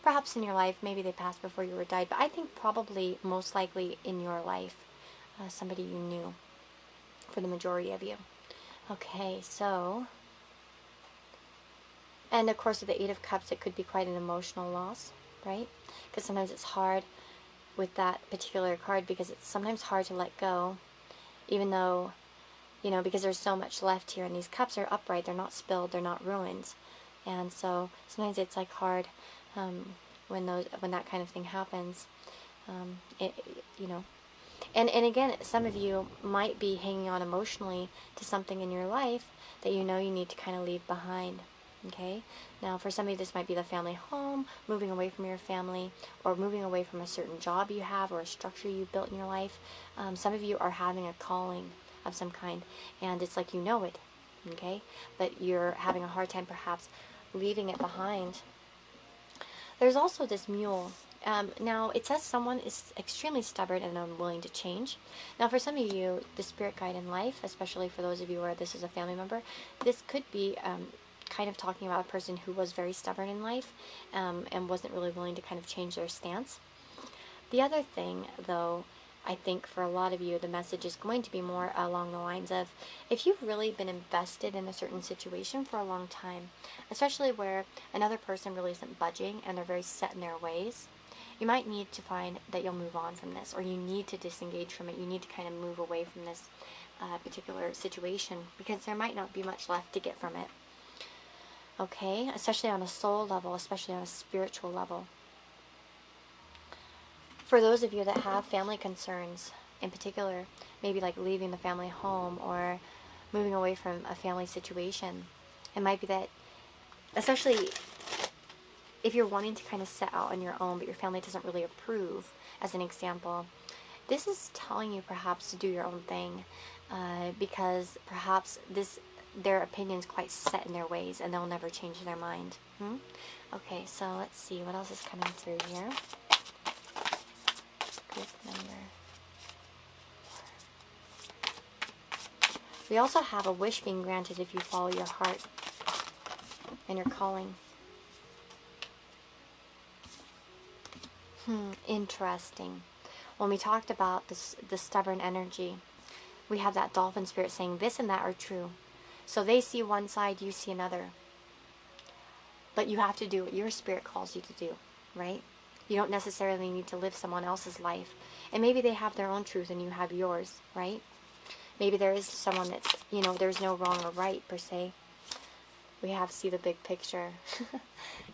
S1: perhaps in your life. Maybe they passed before you were died, but I think probably most likely in your life, somebody you knew, for the majority of you. Okay, so, and of course with the 8 of Cups, it could be quite an emotional loss, right? Because sometimes it's hard with that particular card, because it's sometimes hard to let go, even though, because there's so much left here, and these cups are upright, they're not spilled, they're not ruined, and so sometimes it's like hard when that kind of thing happens, and again, some of you might be hanging on emotionally to something in your life that you need to kind of leave behind. Okay, now for some of you this might be the family home, moving away from your family, or moving away from a certain job you have or a structure you built in your life. Some of you are having a calling of some kind, and it's like it, okay, but you're having a hard time perhaps leaving it behind. There's also this mule. Now it says someone is extremely stubborn and unwilling to change. Now for some of you, the spirit guide in life, especially for those of you where this is a family member, this could be kind of talking about a person who was very stubborn in life and wasn't really willing to kind of change their stance. The other thing, though, I think for a lot of you, the message is going to be more along the lines of, if you've really been invested in a certain situation for a long time, especially where another person really isn't budging and they're very set in their ways, you might need to find that you'll move on from this, or you need to disengage from it. You need to kind of move away from this particular situation, because there might not be much left to get from it. Okay, especially on a soul level, especially on a spiritual level. For those of you that have family concerns, in particular, maybe like leaving the family home or moving away from a family situation, it might be that especially if you're wanting to kind of set out on your own, but your family doesn't really approve, as an example, this is telling you perhaps to do your own thing, because perhaps their opinion's quite set in their ways and they'll never change their mind. Okay, so let's see what else is coming through here. Group number 4. We also have a wish being granted if you follow your heart and your calling. Interesting. When we talked about the stubborn energy, we have that dolphin spirit saying this and that are true. So they see one side, you see another. But you have to do what your spirit calls you to do, right? You don't necessarily need to live someone else's life. And maybe they have their own truth and you have yours, right? Maybe there is someone that's, there's no wrong or right per se. We have to see the big picture.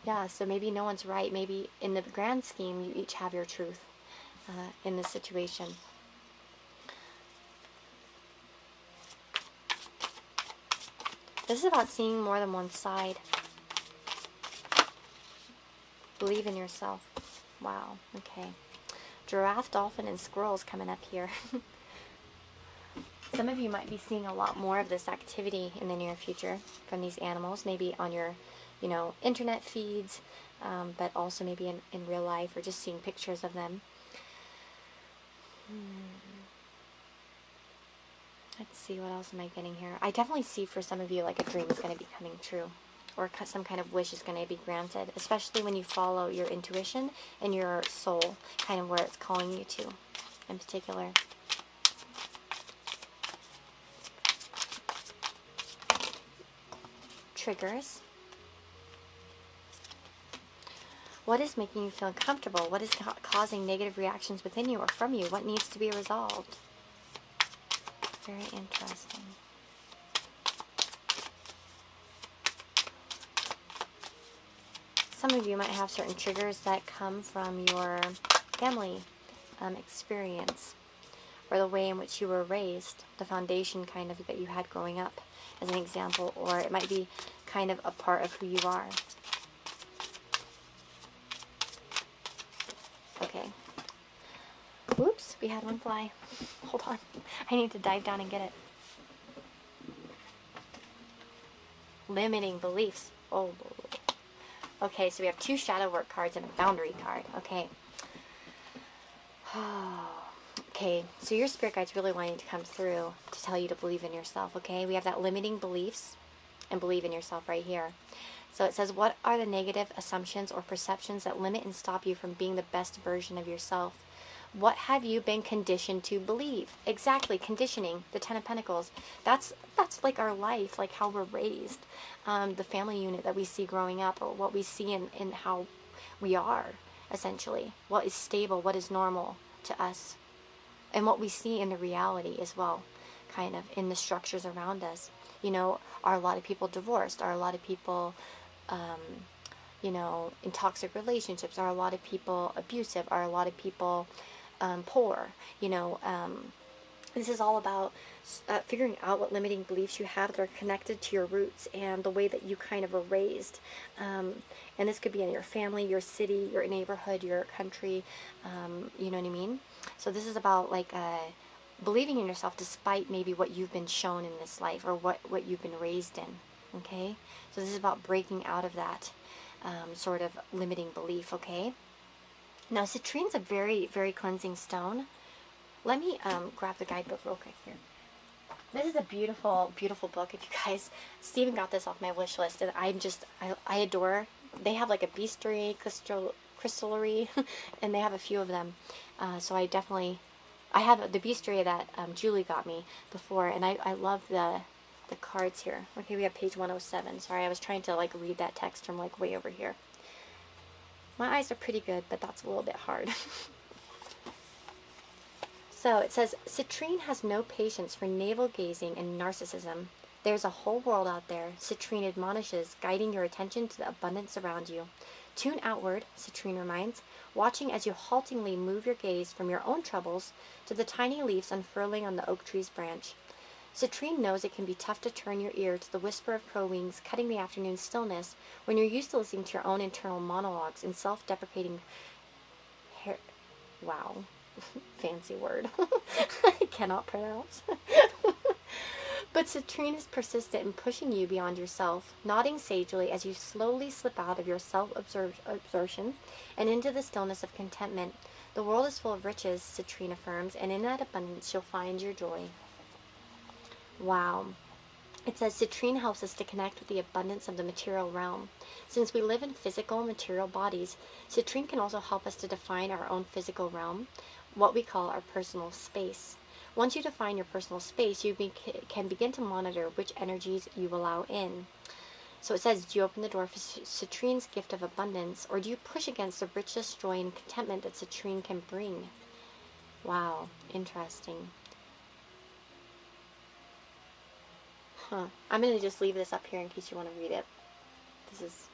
S1: Yeah, so maybe no one's right. Maybe in the grand scheme, you each have your truth in this situation. This is about seeing more than one side. Believe in yourself. Wow, okay. Giraffe, dolphin, and squirrels coming up here. Some of you might be seeing a lot more of this activity in the near future from these animals, maybe on your, internet feeds, but also maybe in real life or just seeing pictures of them. Let's see, what else am I getting here? I definitely see for some of you like a dream is going to be coming true, or some kind of wish is going to be granted, especially when you follow your intuition and your soul, kind of where it's calling you to in particular. Triggers. What is making you feel uncomfortable? What is causing negative reactions within you or from you? What needs to be resolved? Very interesting. Some of you might have certain triggers that come from your family experience, or the way in which you were raised, the foundation kind of that you had growing up, as an example, or it might be kind of a part of who you are. Okay. Whoops, we had one fly. Hold on. I need to dive down and get it. Limiting beliefs. Oh. Okay, so we have 2 shadow work cards and a boundary card. Okay. Okay, so your spirit guide's really wanting to come through to tell you to believe in yourself, okay? We have that limiting beliefs and believe in yourself right here. So it says, what are the negative assumptions or perceptions that limit and stop you from being the best version of yourself? What have you been conditioned to believe? Exactly, conditioning, the 10 of Pentacles. That's like our life, like how we're raised. The family unit that we see growing up, or what we see in how we are, essentially. What is stable, what is normal to us. And what we see in the reality as well, kind of, in the structures around us. Are a lot of people divorced? Are a lot of people, in toxic relationships? Are a lot of people abusive? Are a lot of people poor? This is all about figuring out what limiting beliefs you have that are connected to your roots and the way that you kind of were raised. And this could be in your family, your city, your neighborhood, your country, you know what I mean? So this is about like believing in yourself despite maybe what you've been shown in this life, or what you've been raised in, okay? So this is about breaking out of that sort of limiting belief, okay? Now, citrine's a very, very cleansing stone. Let me grab the guidebook real quick here. This is a beautiful, beautiful book. If you guys, Steven got this off my wish list, and I adore. They have like a bestiary, crystallary, and they have a few of them. So I have the bestiary that Julie got me before, and I love the cards here. Okay, we have page 107. Sorry, I was trying to like read that text from like way over here. My eyes are pretty good, but that's a little bit hard. So it says, Citrine has no patience for navel-gazing and narcissism. There's a whole world out there, Citrine admonishes, guiding your attention to the abundance around you. Tune outward, Citrine reminds, watching as you haltingly move your gaze from your own troubles to the tiny leaves unfurling on the oak tree's branch. Citrine knows it can be tough to turn your ear to the whisper of crow wings cutting the afternoon stillness when you're used to listening to your own internal monologues and self-deprecating wow, fancy word. I cannot pronounce. But citrine is persistent in pushing you beyond yourself, nodding sagely as you slowly slip out of your self-absorption and into the stillness of contentment. The world is full of riches, citrine affirms, and in that abundance you'll find your joy. Wow. It says citrine helps us to connect with the abundance of the material realm. Since we live in physical material bodies, citrine can also help us to define our own physical realm, what we call our personal space. Once you define your personal space, you can begin to monitor which energies you allow in. So it says, do you open the door for citrine's gift of abundance, or do you push against the richness, joy, and contentment that citrine can bring? Wow, interesting. I'm going to just leave this up here in case you want to read it. This is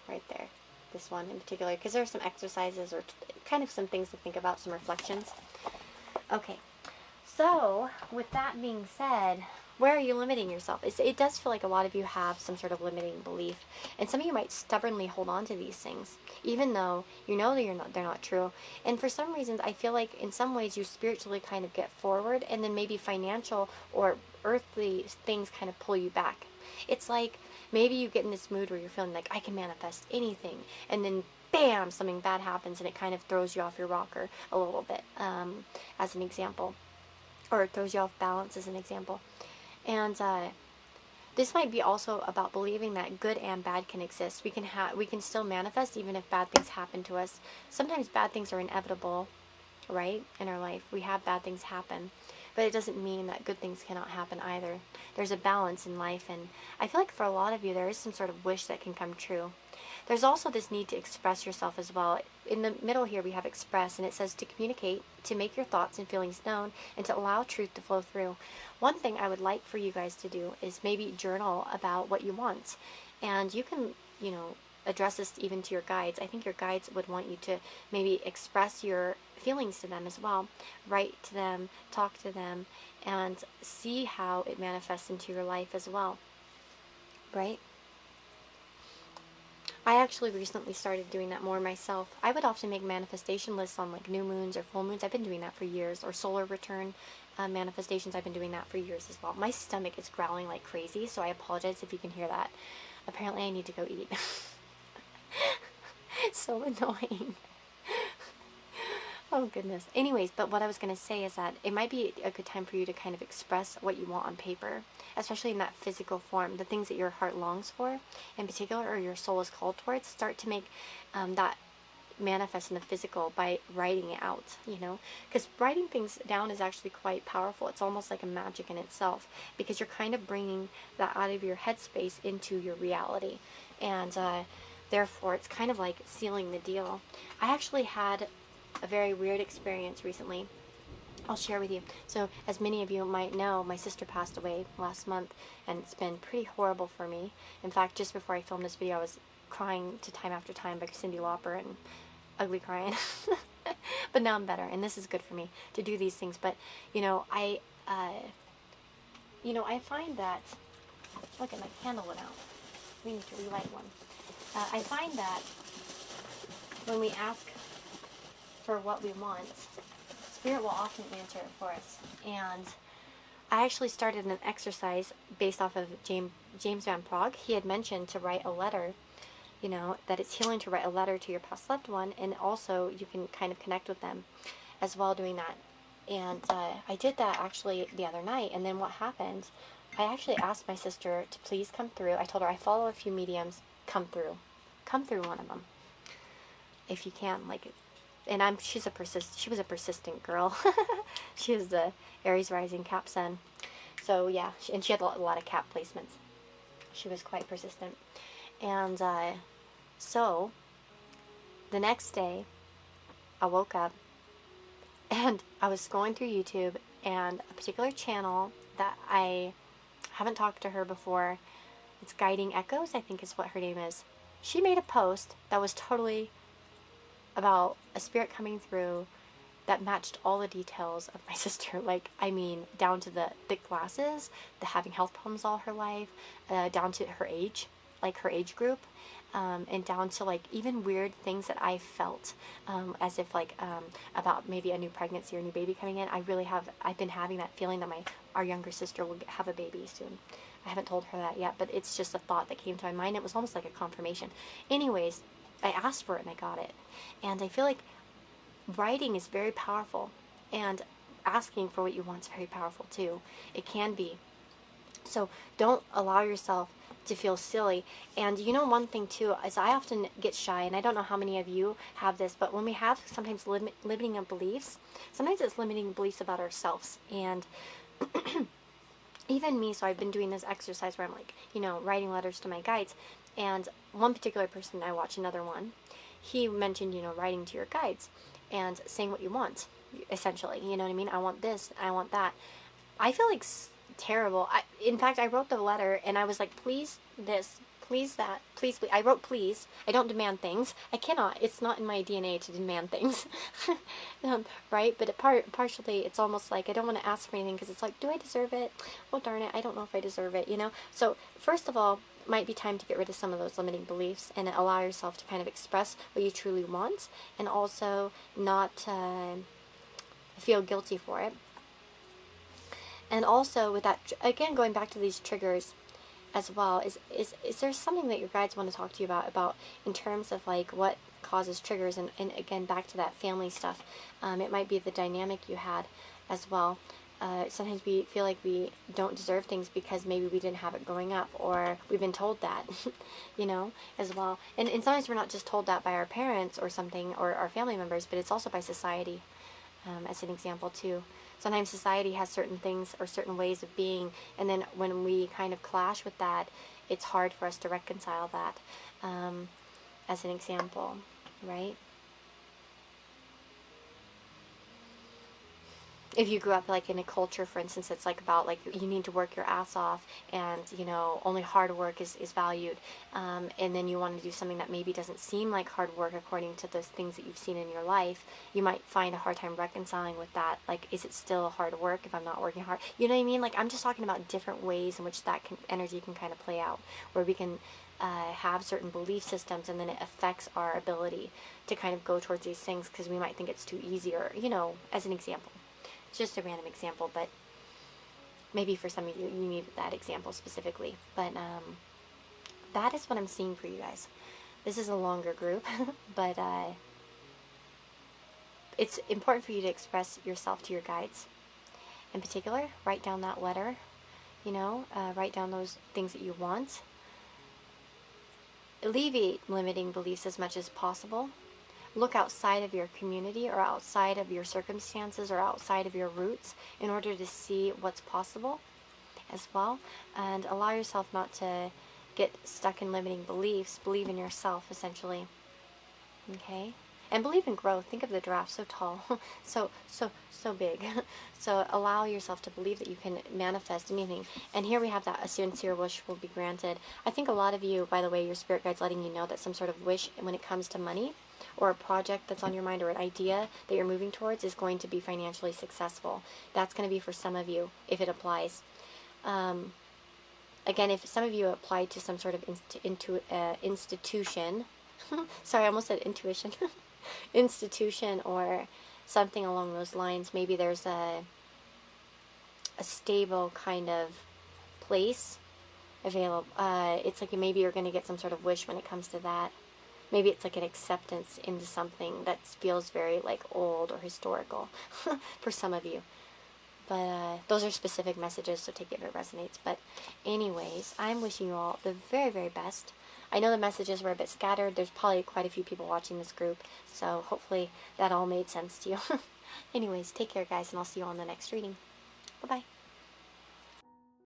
S1: right there. This one in particular, because there are some exercises or kind of some things to think about, some reflections. Okay, so with that being said, where are you limiting yourself? It does feel like a lot of you have some sort of limiting belief, and some of you might stubbornly hold on to these things, even though you know that they're not true. And for some reasons, I feel like in some ways you spiritually kind of get forward, and then maybe financial or earthly things kind of pull you back. It's like maybe you get in this mood where you're feeling like I can manifest anything, and then bam, something bad happens, and it kind of throws you off your rocker a little bit, as an example, or it throws you off balance as an example. And this might be also about believing that good and bad can exist. We can still manifest even if bad things happen to us. Sometimes bad things are inevitable, right? In our life, we have bad things happen, but it doesn't mean that good things cannot happen either. There's a balance in life, and I feel like for a lot of you, there is some sort of wish that can come true. There's also this need to express yourself as well. In the middle here, we have express, and it says to communicate, to make your thoughts and feelings known, and to allow truth to flow through. One thing I would like for you guys to do is maybe journal about what you want. And you can, address this even to your guides. I think your guides would want you to maybe express your feelings to them as well. Write to them, talk to them, and see how it manifests into your life as well. Right? I actually recently started doing that more myself. I would often make manifestation lists on like new moons or full moons. I've been doing that for years. Or solar return manifestations. I've been doing that for years as well. My stomach is growling like crazy, so I apologize if you can hear that. Apparently I need to go eat. So annoying. Oh goodness. Anyways, but what I was going to say is that it might be a good time for you to kind of express what you want on paper, especially in that physical form, the things that your heart longs for in particular, or your soul is called towards. Start to make that manifest in the physical by writing it out, because writing things down is actually quite powerful. It's almost like a magic in itself, because you're kind of bringing that out of your headspace into your reality, and therefore it's kind of like sealing the deal. I actually had a very weird experience recently. I'll share with you. So, as many of you might know, my sister passed away last month, and it's been pretty horrible for me. In fact, just before I filmed this video, I was crying to Time After Time by Cyndi Lauper and ugly crying. But now I'm better, and this is good for me to do these things. But I find that, look at my candle went out. We need to relight one. I find that when we ask for what we want, Spirit will often answer it for us. And I actually started an exercise based off of James Van Praagh. He had mentioned to write a letter, that it's healing to write a letter to your past loved one, and also you can kind of connect with them as well doing that. And I did that actually the other night, and then what happened, I actually asked my sister to please come through. I told her I follow a few mediums, come through one of them if you can, and she was a persistent girl. She was the Aries rising Cap Sun, so yeah, and she had a lot of cap placements. She was quite persistent. And so the next day I woke up and I was scrolling through YouTube, and a particular channel that I haven't talked to her before, it's Guiding Echoes, I think is what her name is. She made a post that was totally about a spirit coming through that matched all the details of my sister. Like, I mean, down to the thick glasses, the having health problems all her life, down to her age, like her age group, and down to like even weird things that I felt, as if like about maybe a new pregnancy or a new baby coming in. I've been having that feeling that our younger sister will have a baby soon. I haven't told her that yet, but it's just a thought that came to my mind. It was almost like a confirmation. Anyways, I asked for it and I got it. And I feel like writing is very powerful, and asking for what you want is very powerful too. It can be. So don't allow yourself to feel silly. And you know, one thing too is I often get shy, and I don't know how many of you have this, but when we have sometimes limiting beliefs, sometimes it's limiting beliefs about ourselves. And even me, so I've been doing this exercise where I'm like, you know, writing letters to my guides, and one particular person, I watch another one, he mentioned, you know, writing to your guides and saying what you want, essentially, you know what I mean? I want this, I want that. I feel like terrible. In fact, I wrote the letter and I was like, please this, please that, please, please. I wrote please. I don't demand things. I cannot. It's not in my DNA to demand things. Right? But partially, it's almost like I don't want to ask for anything because it's like, do I deserve it? Oh, darn it. I don't know if I deserve it, you know? So, first of all, might be time to get rid of some of those limiting beliefs and allow yourself to kind of express what you truly want, and also not feel guilty for it. And also with that, again, going back to these triggers as well, is there something that your guides want to talk to you about in terms of like what causes triggers, and again, back to that family stuff. It might be the dynamic you had as well. Sometimes we feel like we don't deserve things because maybe we didn't have it growing up, or we've been told that, you know, as well. And sometimes we're not just told that by our parents or something, or our family members, but it's also by society, as an example too. Sometimes society has certain things or certain ways of being, and then when we kind of clash with that, it's hard for us to reconcile that, as an example, right? If you grew up like in a culture, for instance, it's like about like you need to work your ass off, and you know only hard work is valued, and then you want to do something that maybe doesn't seem like hard work according to those things that you've seen in your life, you might find a hard time reconciling with that. Like, is it still hard work if I'm not working hard? You know what I mean? Like, I'm just talking about different ways in which that energy can kind of play out, where we can have certain belief systems, and then it affects our ability to kind of go towards these things because we might think it's too easy, or, you know, as an example. Just a random example, but maybe for some of you, you need that example specifically. But that is what I'm seeing for you guys. This is a longer group, but it's important for you to express yourself to your guides. In particular, write down that letter, you know, write down those things that you want. Alleviate limiting beliefs as much as possible. Look outside of your community, or outside of your circumstances, or outside of your roots, in order to see what's possible as well. And allow yourself not to get stuck in limiting beliefs. Believe in yourself, essentially. Okay? And believe in growth. Think of the giraffe, so tall, so big. So allow yourself to believe that you can manifest anything. And here we have that a sincere wish will be granted. I think a lot of you, by the way, your spirit guide's letting you know that some sort of wish when it comes to money, or a project that's on your mind, or an idea that you're moving towards, is going to be financially successful. That's going to be for some of you, if it applies. Again, if some of you apply to some sort of institution, sorry, I almost said intuition, institution, or something along those lines, maybe there's a stable kind of place available. It's like maybe you're going to get some sort of wish when it comes to that. Maybe it's like an acceptance into something that feels very like old or historical for some of you. But those are specific messages, so take it if it resonates. But anyways, I'm wishing you all the very, very best. I know the messages were a bit scattered. There's probably quite a few people watching this group, so hopefully that all made sense to you. Anyways, take care, guys, and I'll see you on the next reading. Bye-bye.